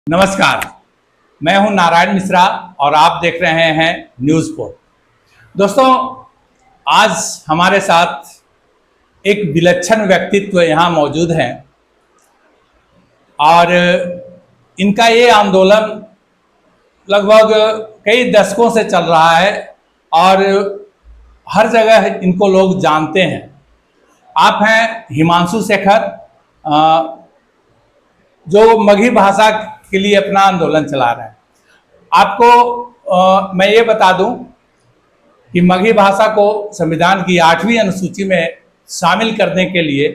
नमस्कार, मैं हूं नारायण मिश्रा और आप देख रहे हैं न्यूज़ पोर्ट। दोस्तों, आज हमारे साथ एक विलक्षण व्यक्तित्व यहाँ मौजूद हैं और इनका ये आंदोलन लगभग कई दशकों से चल रहा है और हर जगह इनको लोग जानते हैं। आप हैं हिमांशु शेखर, जो मगही भाषा के लिए अपना आंदोलन चला रहे हैं। आपको मैं ये बता दूं कि मगही भाषा को संविधान की 8वीं अनुसूची में शामिल करने के लिए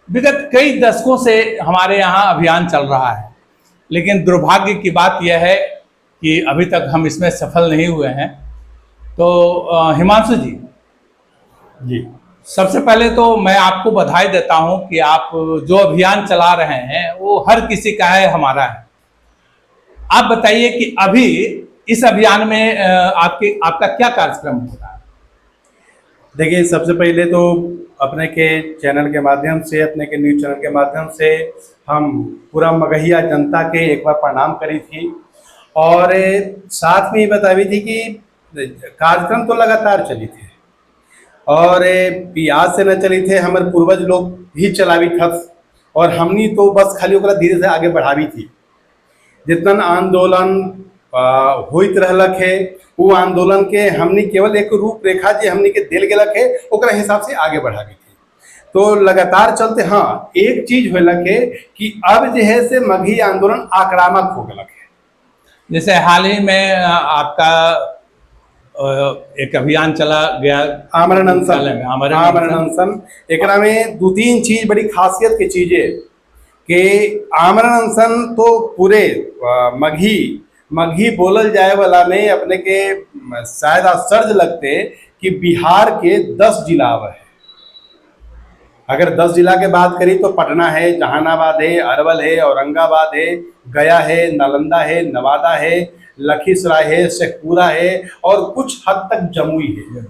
विगत कई दशकों से हमारे यहाँ अभियान चल रहा है, लेकिन दुर्भाग्य की बात यह है कि अभी तक हम इसमें सफल नहीं हुए हैं। तो हिमांशु जी, सबसे पहले तो मैं आपको बधाई देता हूं कि आप जो अभियान चला रहे हैं वो हर किसी का है, हमारा है। आप बताइए कि अभी इस अभियान में आपका क्या कार्यक्रम हो रहा है? देखिए, सबसे पहले तो अपने के चैनल के माध्यम से, अपने के न्यूज़ चैनल के माध्यम से हम पूरा मगहिया जनता के एक बार प्रणाम करी थी और साथ में ये बताई थी कि कार्यक्रम तो लगातार चली थे और आज से न चली थे, हमारे पूर्वज लोग भी चलावी थस और हमनी तो बस खाली ओकरा धीरे से आगे बढ़ावी थी। जितना आंदोलन होइत रहलक है वो आंदोलन के हमनी केवल एक रूपरेखा जो हमनी के दिल गेलक है ओकरा हिसाब से आगे बढ़ावी थी। तो लगातार चलते हाँ एक चीज होलक है कि अब जो है से मगही आंदोलन आक्रामक हो गलक है। जैसे हाल ही में आपका एक अभियान चला गया आमरण अनशन। एकरा में 2-3 चीज बड़ी खासियत की चीजें कि आमरण अनशन तो पूरे मगही बोलल जाए वाला में अपने के शायद आश्चर्य लगते कि बिहार के 10 जिला है। अगर 10 जिला के बात करी तो पटना है, जहानाबाद है, अरवल है, औरंगाबाद है, गया है, नालंदा है, नवादा है, लखीसराय है, शेखपुरा है और कुछ हद तक जमुई है।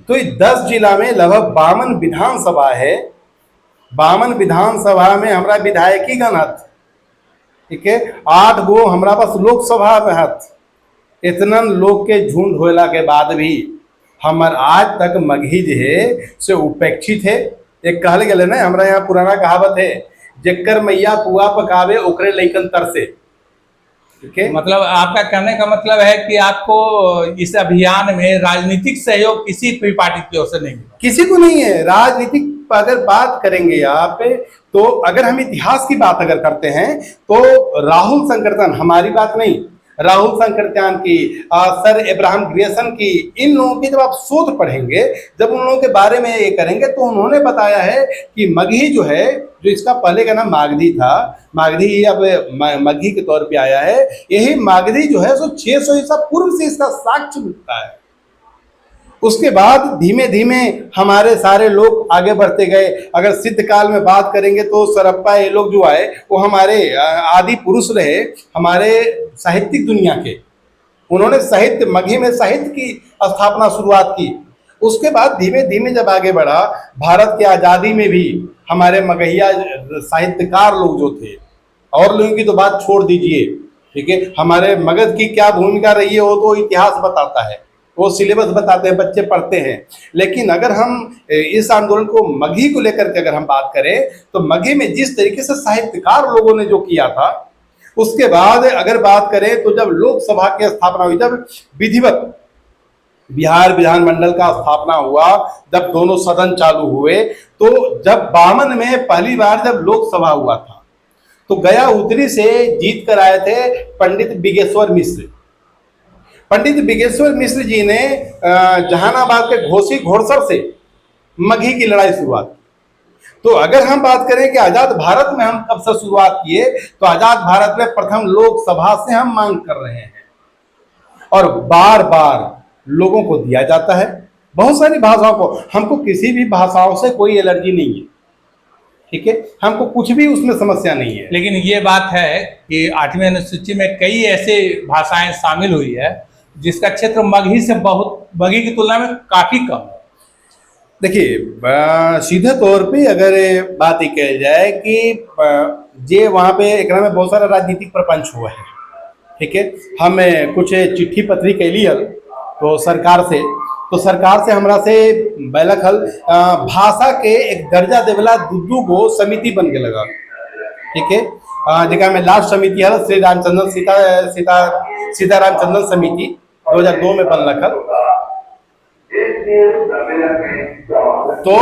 तो इस 10 जिला में लगभग 52 विधानसभा है। 52 विधानसभा में हमारा विधायकी गण हत, ठीक है, 8 गो हमारा पास लोकसभा में हत। इतना लोग के झुंड होला के बाद भी हमार आज तक मगही जो है से उपेक्षित है। एक कहल गए ना, हमारा यहाँ पुराना कहावत है, जेकर मैया पुआ पकावे ओकरे लइकन तरसे। ठीक है, मतलब आपका कहने का मतलब है कि आपको इस अभियान में राजनीतिक सहयोग किसी भी पार्टी की ओर से नहीं, किसी को नहीं है। राजनीतिक अगर बात करेंगे आप तो अगर हम इतिहास की बात अगर करते हैं तो राहुल संकीर्तन, हमारी बात नहीं, राहुल संकीर्तन की, सर अब्राहम ग्रियर्सन की, इन लोगों की जब आप शोध पढ़ेंगे, जब उन लोगों के बारे में ये करेंगे तो उन्होंने बताया है कि मगही जो है, जो इसका पहले का नाम मागधी था, मागधी अब मगही के तौर पे आया है। यही मागधी जो है सो 600 ईसा पूर्व से इसका साक्ष्य मिलता है। उसके बाद धीमे धीमे हमारे सारे लोग आगे बढ़ते गए। अगर सिद्ध काल में बात करेंगे तो सरप्पा ये लोग जो आए वो हमारे आदि पुरुष रहे हमारे साहित्यिक दुनिया के। उन्होंने साहित्य, मगही में साहित्य की स्थापना शुरुआत की। उसके बाद धीमे धीमे जब आगे बढ़ा, भारत की आज़ादी में भी हमारे मगहिया साहित्यकार लोग जो थे, और लोगों की तो बात छोड़ दीजिए, ठीक है, हमारे मगध की क्या भूमिका रही है वो तो इतिहास बताता है, वो सिलेबस बताते हैं, बच्चे पढ़ते हैं। लेकिन अगर हम इस आंदोलन को मगही को लेकर के अगर हम बात करें तो मगही में जिस तरीके से साहित्यकार लोगों ने जो किया था, उसके बाद अगर बात करें तो जब लोकसभा की स्थापना हुई, जब विधिवत बिहार विधानमंडल का स्थापना हुआ, जब दोनों सदन चालू हुए, तो जब 52 में पहली बार जब लोकसभा हुआ था तो गया उत्तरी से जीत कर आए थे पंडित बिगेश्वर मिश्र। पंडित बिगेश्वर मिश्र जी ने जहानाबाद के घोसी घोड़सर से मगही की लड़ाई शुरुआत की। तो अगर हम बात करें कि आजाद भारत में हम कब से शुरुआत किए, तो आजाद भारत में प्रथम लोकसभा से हम मांग कर रहे हैं और बार बार लोगों को दिया जाता है, बहुत सारी भाषाओं को। हमको किसी भी भाषाओं से कोई एलर्जी नहीं है, ठीक है, हमको कुछ भी उसमें समस्या नहीं है। लेकिन ये बात है कि 8वीं अनुसूची में कई ऐसे भाषाएं शामिल हुई है जिसका क्षेत्र मगही से बहुत, मगही की तुलना में काफी कम है। देखिए, सीधे तौर पे अगर बात ही कही जाए कि जे वहाँ पे एकरा में बहुत सारा राजनीतिक प्रपंच हुआ है। ठीक है, हम कुछ चिट्ठी पत्री कैली हल तो सरकार से हमरा से बैलक हल भाषा के एक दर्जा देवला दू गो समिति बन के लगा। ठीक है, जेकरा में लास्ट समिति हल श्री रामचंद्रन सीता रामचंद्रन समिति 2002 में बनलक हल। तो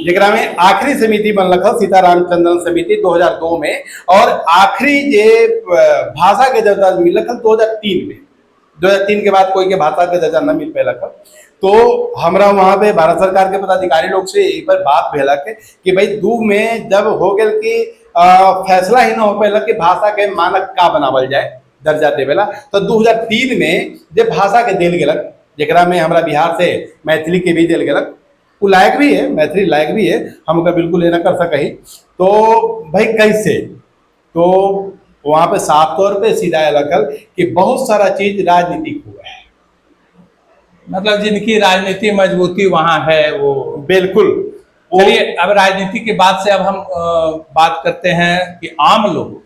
जेकरा में आखिरी समिति बनलक हल सीता रामचंद्रन समिति 2002 में, और आखिरी जे भाषा के दर्जा मिलक हल 2003 में। 2003 के बाद कोई के भाषा के दर्जा न मिल पैलक हल। तो हमरा वहाँ पे भारत सरकार के पदाधिकारी लोग से एक बार बात भेलक कि भाई दू में जब हो गल कि फैसला ही न हो पैलक कि भाषा के मानक का बनावल जाए दर्जा देवेला, तो 2003 में जब भाषा के देल गेलक, जेकरा में हमरा बिहार से मैथिली के भी देल गेलक, वो लायक भी है, मैथिली लायक भी है, हम ओकरा बिल्कुल ये ना कर सकही। तो भाई कैसे, तो वहाँ पे साफ तौर पे सीधा लगल कि बहुत सारा चीज राजनीतिक हुआ है। मतलब जिनकी राजनीति मजबूती वहाँ है वो। बिल्कुल। चलिए, अब राजनीति के बाद से अब हम बात करते हैं कि आम लोग,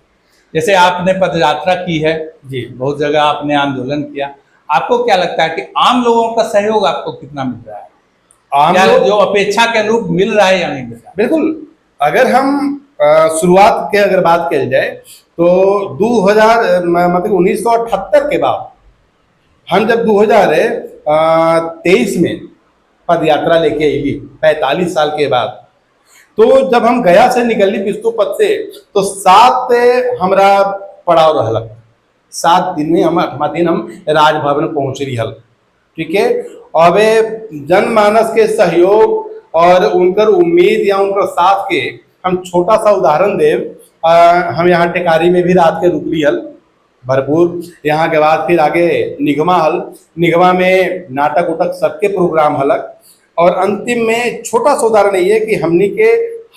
जैसे आपने पदयात्रा की है जी, बहुत जगह आपने आंदोलन किया, आपको क्या लगता है कि आम लोगों का सहयोग आपको कितना मिल रहा है? आम क्या लोग जो अपेक्षा के अनुरूप मिल रहा है या नहीं मिल रहा है? बिल्कुल। अगर हम शुरुआत के अगर बात की जाए तो 2000 मतलब 1978 के बाद हम जब 2023 में पद यात्रा लेके आई 45 साल के बाद, तो जब हम गया से निकलनी बिस्तुपत से, तो 7 हमरा पड़ाव रहलक। 7 दिन में हम 8वां दिन हम राजभवन पहुंच रही हल। ठीक है, अब जनमानस के सहयोग और उनकर उम्मीद या उनकर साथ के हम छोटा सा उदाहरण देव। हम यहाँ टेकारी में भी रात के रुकली हल भरपूर। यहाँ के बाद फिर आगे निगमा हल, निगमा में नाटक उटक सबके प्रोग्राम हलक, और अंतिम में छोटा सा उदाहरण ये कि हमनी के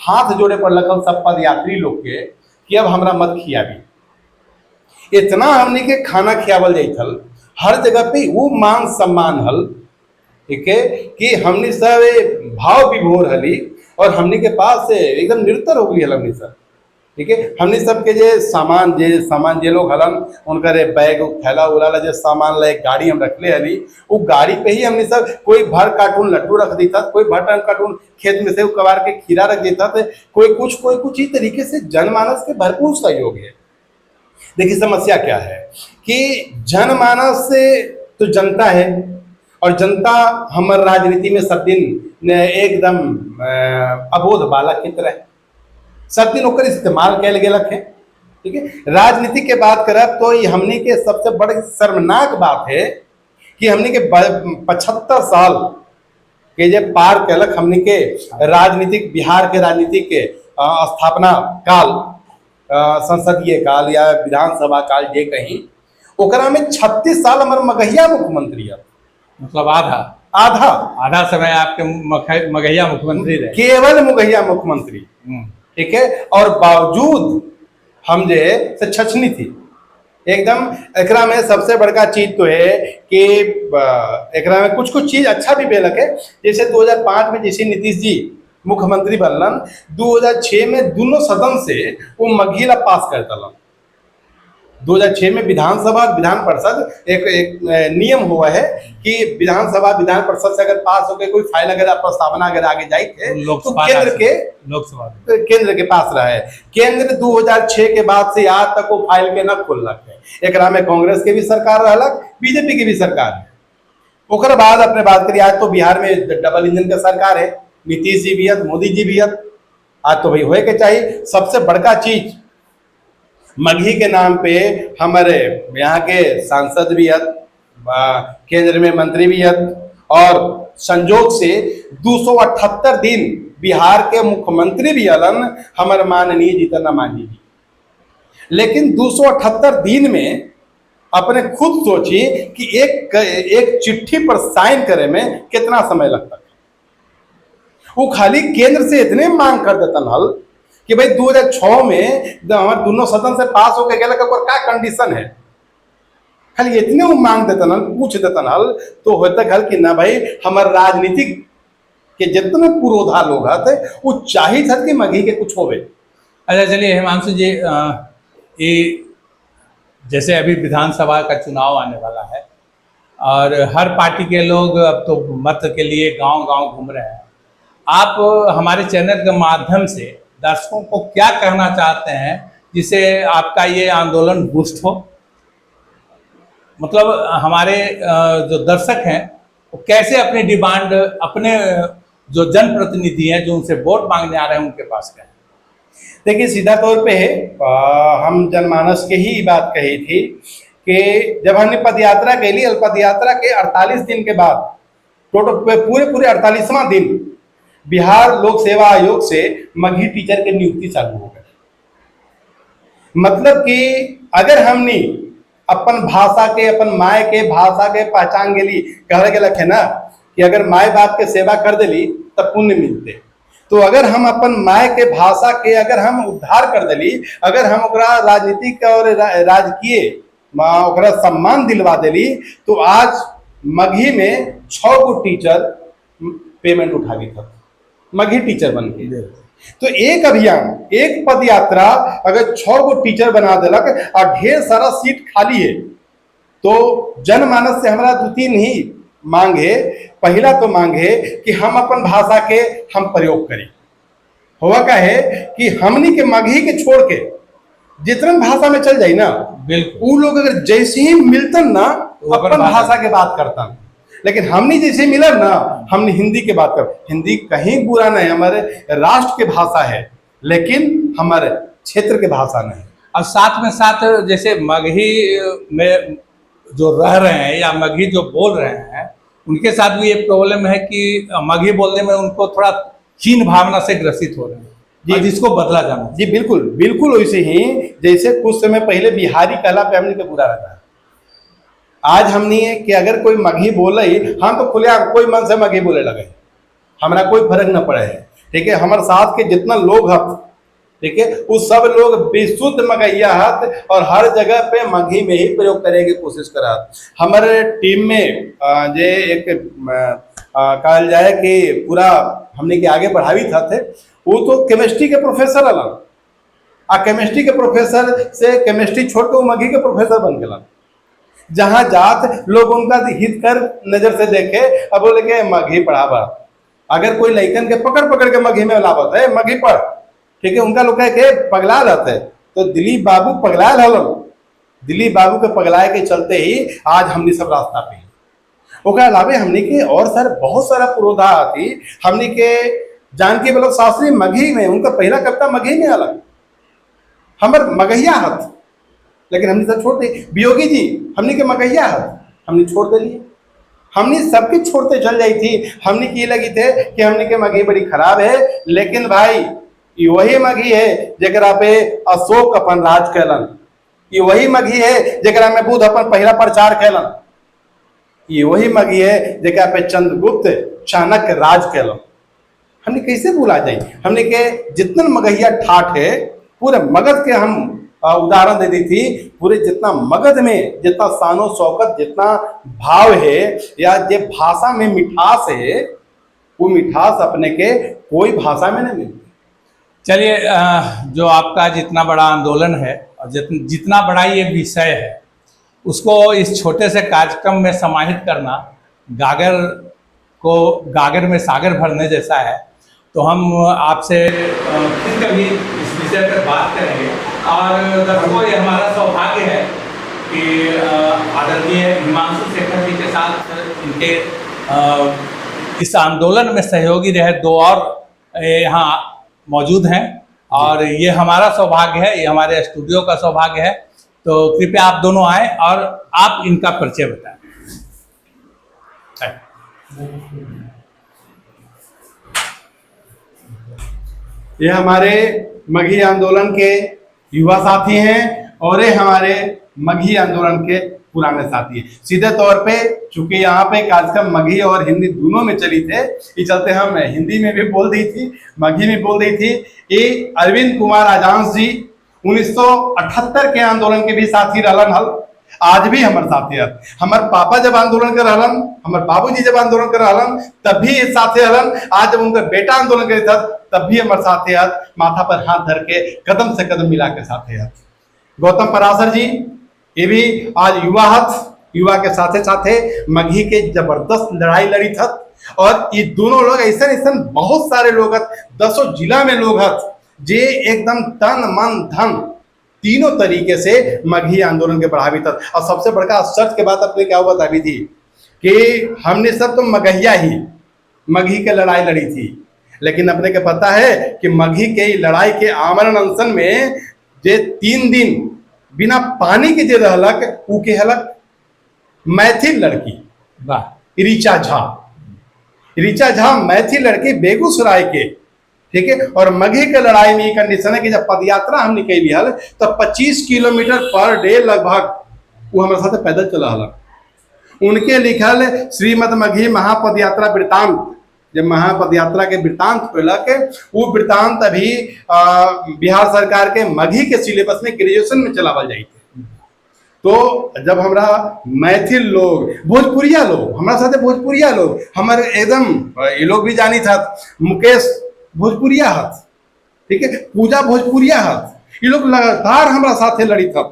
हाथ जोड़े पर लगल सब पद यात्री लोग के कि अब हमरा मत खियाबी। इतना हमनी के खाना खियावल जाइल, हर जगह पे वो मान सम्मान हल। ठीक है, कि हमनी सब भाव विभोर हली और हमनी के पास से एकदम निरंतर हो गई हल हमनी सब। ठीक है, हमनी सबके जे सामान जे लोग हलन उनकर बैग थैला उला जे सामान ला एक गाड़ी हम रखले हली, वो गाड़ी पे ही हमनी सब कोई भर कार्टून लड्डू रख देता, कोई भर कार्टून खेत में से कबार के खीरा रख देता, कोई कुछ इस तरीके से जनमानस के भरपूर सहयोग है। देखिए समस्या क्या है कि जनमानस से तो जनता है, और जनता हमारे राजनीति में सब दिन एकदम अबोध बालक की तरह सब दिन ओकर इस्तेमाल कैल गेलक है। ठीक है, राजनीति के बात करब तो ये हमने के सबसे बड़ी शर्मनाक बात है कि हमने के 75 साल के जे पार कैलक हमने के राजनीतिक, बिहार के राजनीतिक के स्थापना काल, संसदीय काल या विधानसभा काल जे कहीं, ओकरा में 36 साल हमारे मगहिया मुख्यमंत्री है। मतलब आधा समय आपके मगहिया मुख्यमंत्री रहे, केवल मगहिया मुख्यमंत्री। ठीक है, और बावजूद हम जे से छछनी थी एकदम। एकरा में सबसे बड़का चीज तो है कि एकरा में कुछ चीज अच्छा भी बेलक है। जैसे 2005 में जैसे नीतीश जी मुख्यमंत्री बनलन, 2006 में दोनों सदन से वो मघिला पास कर दलन। 2006 में विधानसभा विधान परिषद एक नियम हुआ है कि विधानसभा विधान परिषद से अगर पास होकर कोई फाइल अगर प्रस्तावना अगर आगे जाए तो केंद्र के पास रहा है। केंद्र 2006 के बाद से आज तक वो फाइल के न खोलक है। एक में कांग्रेस के भी सरकार रहलक, बीजेपी की भी सरकार है। ओकर बाद अपने बात करिए, आज तो बिहार में डबल इंजन का सरकार है, नीतीश जी भी है, मोदी जी भी है। आज तो भाई होए के चाहिए। सबसे बड़का चीज मगही के नाम पे हमारे यहाँ के सांसद भी है, केंद्र में मंत्री भी है, और संजोग से 278 दिन बिहार के मुख्यमंत्री भी हलन हमारे माननीय जीतन राम मांझी जी। लेकिन 278 दिन में अपने खुद सोची कि एक चिट्ठी पर साइन करे में कितना समय लगता है। वो खाली केंद्र से इतने मांग कर देता हल कि भाई 2006 में हमारे दोनों सदन से पास होकर गया, क्या कंडीशन है खाली इतने वो मांग देतन हल, पूछ देतन हल, तो होता हल कि ना भाई हमार राजनीतिक के जितने पुरोधा लोग हते वो चाहिए था कि मघी के कुछ होवे। अच्छा चलिए हिमांशु जी, ये जैसे अभी विधानसभा का चुनाव आने वाला है और हर पार्टी के लोग अब तो मत के लिए गांव-गांव घूम रहे हैं। आप हमारे चैनल के माध्यम से दर्शकों को क्या कहना चाहते हैं जिससे आपका ये आंदोलन बूस्ट हो? मतलब हमारे जो दर्शक हैं वो कैसे अपनी डिमांड अपने जो जनप्रतिनिधि हैं जो उनसे वोट मांगने आ रहे हैं उनके पास कहें? देखिए सीधा तौर पे हम जनमानस के ही बात कही थी कि जब हमने पद यात्रा के लिए, पद यात्रा के 48 दिन के बाद टोटल पूरे 48वां दिन बिहार लोक सेवा आयोग से मगही टीचर के नियुक्ति चालू हो गई। मतलब कि अगर हमने अपन भाषा के, अपन माय के भाषा के पहचान के लिए कह के लखे ना कि अगर माय बाप के सेवा कर दिली तब पुण्य मिलते, तो अगर हम अपन माय के भाषा के अगर हम उद्धार कर दिली, अगर हम ओकरा राजनीतिक और राजकीय ओकरा सम्मान दिलवा दिली, तो आज मगही में 6 गो टीचर पेमेंट उठा ली था मगही टीचर बन के। तो एक अभियान, एक पद यात्रा अगर 6 गो टीचर बना दिलक और ढेर सारा सीट खाली है, तो जनमानस से हमारा 2-3 ही मांग है। पहला तो मांग है कि हम अपन भाषा के हम प्रयोग करें। हुआ क्या है कि हमनी के मगही के छोड़ के जितना भाषा में चल जाए ना, बिल्कुल वो लोग अगर जैसे ही मिलतन ना अपन भाषा के बात करता, लेकिन हमने जैसे मिलन ना हमने हिंदी के बात कर। हिंदी कहीं बुरा नहीं, हमारे राष्ट्र के भाषा है, लेकिन हमारे क्षेत्र के भाषा नहीं। और साथ में साथ जैसे मगही में जो रह रहे हैं या मगही जो बोल रहे हैं उनके साथ भी ये प्रॉब्लम है कि मगही बोलने में उनको थोड़ा हीन भावना से ग्रसित हो रहे हैं जी, जिसको बदला जाना। जी बिल्कुल बिल्कुल वैसे ही जैसे कुछ समय पहले बिहारी कहला पे हमने के बुरा रहता है। आज हमने कि अगर कोई मगही बोले हम तो खुले कोई मन से मगही बोले लगे, हमारा कोई फर्क न पड़े है। ठीक है, हमारे साथ के जितना लोग हत, ठीक है, वो सब लोग बेशुद्ध मगैया हत और हर जगह पे मगही में ही प्रयोग करने की कोशिश करा। हमारे टीम में जे एक कहल जाए कि पूरा हमने के आगे बढ़ावी था थे, वो तो केमिस्ट्री के प्रोफेसर अलग आ केमिस्ट्री के प्रोफेसर से केमिस्ट्री छोड़ के वो मगही के प्रोफेसर बन गया। जहां जात लोग उनका हित कर नजर से देखे, अब बोले के मगही पढ़ावा। अगर कोई लड़कन के पकड़ पकड़ के मगही में लावत है मगही पढ़, ठीक है, उनका लोग के पगला रहते है। तो दिलीप बाबू पगलायल हलो, दिलीप बाबू के पगलाए के चलते ही आज हमने सब रास्ता पे। ओकरा अलावे हमने के और सर बहुत सारा पुरोधा आती हमने के जान के बोलो शास्त्री मगही में उनका पहला कविता मगही में अलग हमर मगहिया हथ, लेकिन हमने सब छोड़ दी। वियोगी जी हमने के मगहिया हथ हमने छोड़ दिली, हमने सबके छोड़ते चल जाई थी। हमने की लगी थे कि हमने के मगही बड़ी खराब है, लेकिन भाई ये वही मगही है जरा पे अशोक अपन राज कैलन, ये वही मगही है जरा में बुद्ध अपन पहला प्रचार कैलन, ये वही मगही है जरा पे चंद्रगुप्त चाणक्य राज कैलन। हमने कैसे भूला जाए? हमने के जितना मगहिया ठाठ है पूरे मगध के हम उदाहरण दे दी थी। पूरे जितना मगध में जितना शानो शौकत, जितना भाव है या जे भाषा में मिठास है, वो मिठास अपने के कोई भाषा में नहीं मिलती। चलिए, जो आपका जितना बड़ा आंदोलन है और जितना बड़ा ये विषय है उसको इस छोटे से कार्यक्रम में समाहित करना गागर में सागर भरने जैसा है। तो हम आपसे फिर कभी इस विषय पर बात करेंगे। और दर्शकों, ये हमारा सौभाग्य है कि आदरणीय हिमांशु शेखर जी के साथ इनके इस आंदोलन में सहयोगी रहे 2 और यहाँ मौजूद हैं, और ये हमारा सौभाग्य है, ये हमारे स्टूडियो का सौभाग्य है। तो कृपया आप दोनों आए और आप इनका परिचय बताएं। ये हमारे मगही आंदोलन के युवा साथी हैं और ये हमारे मगही आंदोलन के पुराने साथी हैं। सीधे तौर पे चूंकि यहाँ पे कार्यक्रम मगही और हिंदी दोनों में चली थे, इस चलते हम हिंदी में भी बोल दी थी, मगही में बोल दी थी। ये अरविंद कुमार आजांश जी 1978 के आंदोलन के भी साथी रहलन हल। आज भी हमारे साथे हत। हमार पापा जब आंदोलन कर रहलन, हमार बाबूजी जब आंदोलन कर रहलन तब भी साथे हलन। आज जब उनका बेटा आंदोलन करे था तब भी हमारे साथे हत, माथा पर हाथ धर के कदम से कदम मिला के साथे हत। गौतम पराशर जी ये भी आज युवा हत, युवा के साथे साथे मगही के जबरदस्त लड़ाई लड़ी थत। और ये दोनों लोग ऐसा ऐसा बहुत सारे लोग हत, 10 जिला में लोग हत जे एकदम तन मन धन तीनों तरीके से मगही आंदोलन के प्रभावित हत। और सबसे बड़का आश्चर्य के बात अपने क्या बताई थी कि हमने सब तो मगहिया ही मगही के लड़ाई लड़ी थी, लेकिन अपने के पता है कि मगही के लड़ाई के आमरण अनशन में जे 3 दिन बिना पानी के जे रहलक ऊ के हलक मैथिल लड़की वाह, ऋचा झा। ऋचा झा मैथिल लड़की बेगूसराय के, ठीक है। और मगही के लड़ाई में कंडीशन है कि जब पदयात्रा हम निकली हल तो 25 किलोमीटर पर डे लगभग वो हमारे साथ पैदल चला हल। उनके लिखल श्रीमद मगही महापदयात्रा वृत्तांत, जब महापदयात्रा के वृत्तांत पढ़लक वो वृत्तांत अभी बिहार सरकार के मगही के सिलेबस में ग्रेजुएशन में चलावल जाई। तो जब हमरा मैथिल लोग, भोजपुरिया लोग, हमारा साथे भोजपुरिया लोग, हमारे एकदम ये लोग भी जानी था, मुकेश भोजपुरिया हथ, ठीक है, पूजा भोजपुरिया हथ, ये लोग लगातार हमारा साथे लड़ी था।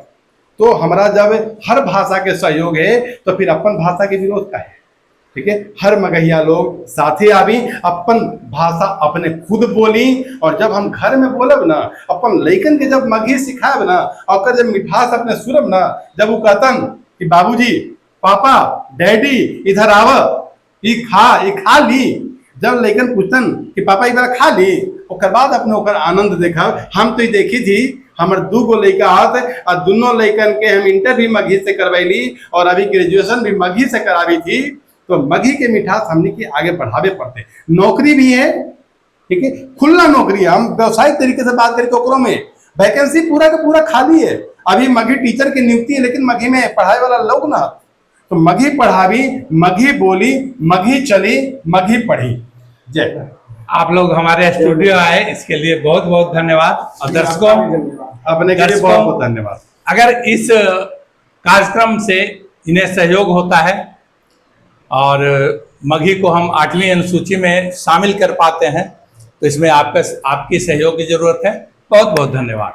तो हमारा जब हर भाषा के सहयोग है तो फिर अपन भाषा के विरोध का है, ठीक है। हर मगहिया लोग साथे आवी, अपन भाषा अपने खुद बोली। और जब हम घर में बोलब ना, अपन लइकन के जब मगही सिखाब ना, और जब मिठास अपने सुरब ना, जब वो कहतन कि बाबूजी, पापा, डैडी इधर आव, ये खा ली, जब लइकन पूछतन कि पापा एक बार खा ली, ओकर बाद अपने ओकर आनंद देखा। हम तो ये देखी थी, हमारे 2 गो लड़का हाथ और दोनों लइकन के हम इंटर भी मगही से करवैली और अभी ग्रेजुएशन भी मगही से करावी थी। तो मगही के मिठास हमने की आगे बढ़ावे पड़ते। नौकरी भी है, ठीक है, खुला नौकरी, हम व्यवसायिक तरीके से बात करके ओकरों में वैकेंसी पूरा का पूरा खाली है। अभी मगही टीचर की नियुक्ति है, लेकिन मगही में पढ़ाई वाला लोग ना, तो मगही पढ़ावी, मगही बोली, मगही चली, मगही पढ़ी। जय। आप लोग हमारे स्टूडियो आए इसके लिए बहुत बहुत धन्यवाद। और दर्शकों, अपने के लिए बहुत बहुत धन्यवाद। अगर इस कार्यक्रम से इन्हें सहयोग होता है और मगही को हम 8वीं अनुसूची में शामिल कर पाते हैं तो इसमें आपकी सहयोग की जरूरत है। बहुत बहुत धन्यवाद।